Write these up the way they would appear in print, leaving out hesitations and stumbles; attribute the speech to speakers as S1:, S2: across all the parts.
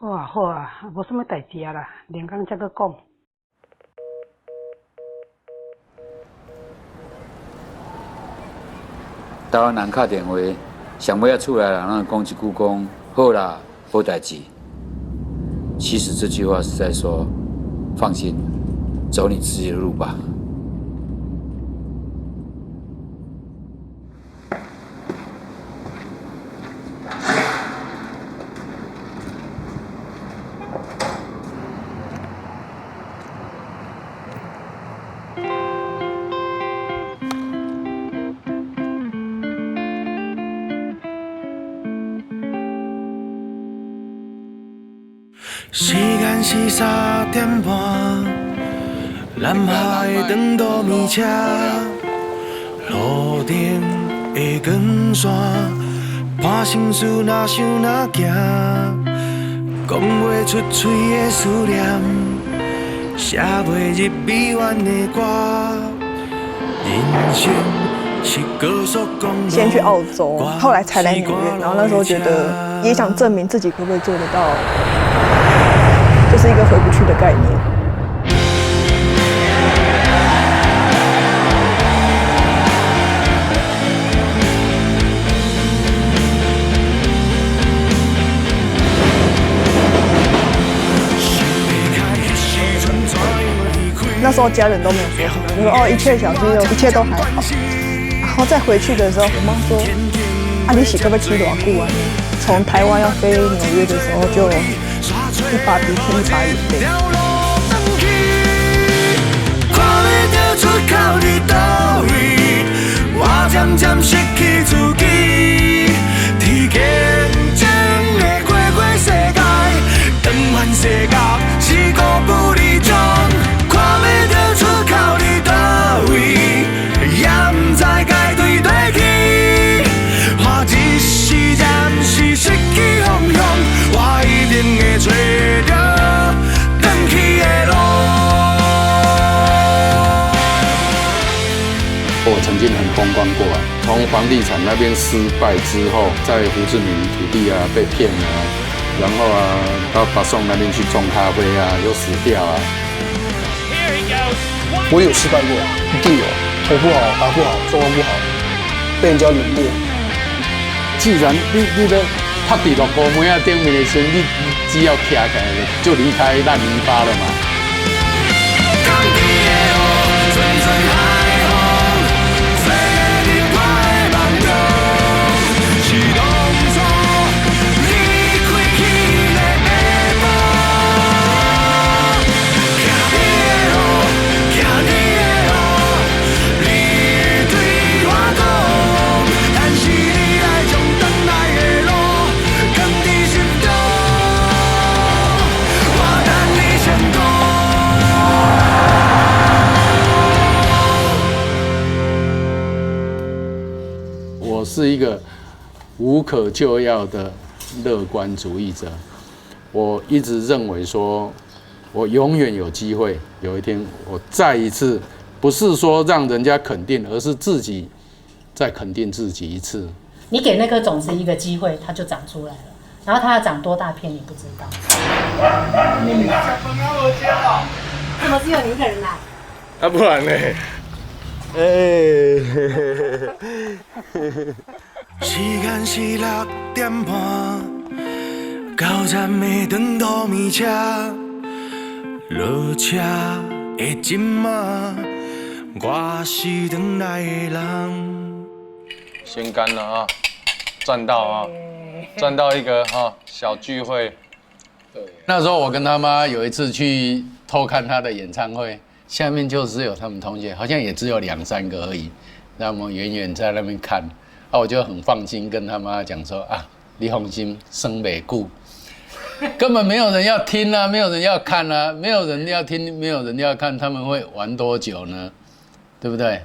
S1: 好啊好啊，无什么代志啊啦，连工才搁讲。
S2: 台湾人敲电话，上尾仔厝内人拢讲一句讲好啦，无代志。其实这句话是在说，放心，走你自己的路吧。
S3: 时间是3点半，南海的长途米车，路顶的光线，伴心事若想若行，讲袂出嘴的思念，写袂入美远的歌，人生是高速公路。
S4: 先去澳洲，后来才来纽约，然后那时候觉得也想证明自己可不可以做得到。就是一个回不去的概念。那时候家人都没有说什么，就说哦一切小肌肉，一切都还好。然后再回去的时候，我妈说：“啊，你是可不可以去偌久啊？”从台湾要飞纽约的时候就。一把鼻涕一把眼泪。看不到出口伫倒位，我渐渐失去自己。天见证的过世界，转换世界是故不离种。看不到出口伫倒位，也不知该对对去。我一时暂时失去方向，我一定会找。
S5: 我曾经很风光过啊，从房地产那边失败之后，在胡志明土地啊被骗啊，然后啊到巴宋那边去种咖啡啊，又死掉啊。
S6: 我有失败过，一定有，投不好，打不好，状况不好，被人家冷落。
S5: 既然你的拍地落高门啊顶面的时候，你只要徛起来就离开烂泥巴了嘛。我是一个无可救药的乐观主义者，我一直认为说，我永远有机会，有一天我再一次，不是说让人家肯定，而是自己再肯定自己一次。
S7: 你给那颗种子一个机会，它就长出来了，然后它要长多大片你不知道。怎么只有你一个人来？
S6: 啊，不然呢？
S3: 时间是6点半，到站的长途米车，落车的今仔，我是转来的人。
S8: 先干了啊，赚到啊，赚到一个啊小聚会。
S5: 那时候我跟他妈有一次去偷看他的演唱会。下面就只有他们同学，好像也只有2、3个而已。那我们远远在那边看，我就很放心跟他妈讲说啊，你放心，生袂久，根本没有人要听啊，没有人要看啊，没有人要听，没有人要看，他们会玩多久呢？对不对？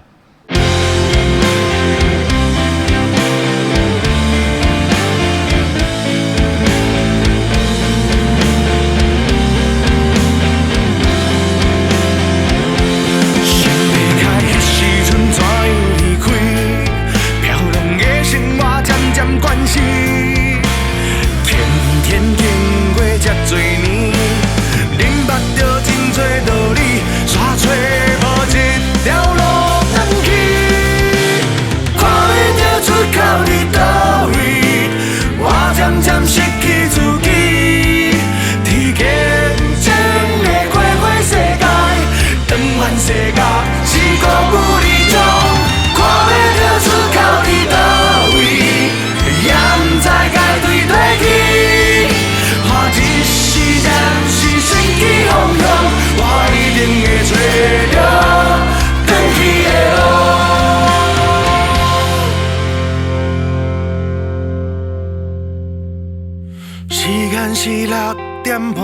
S3: 间是6点半，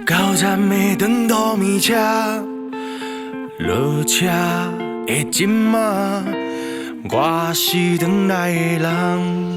S3: 到站的长途面车，落车的今晚，我是转来的人。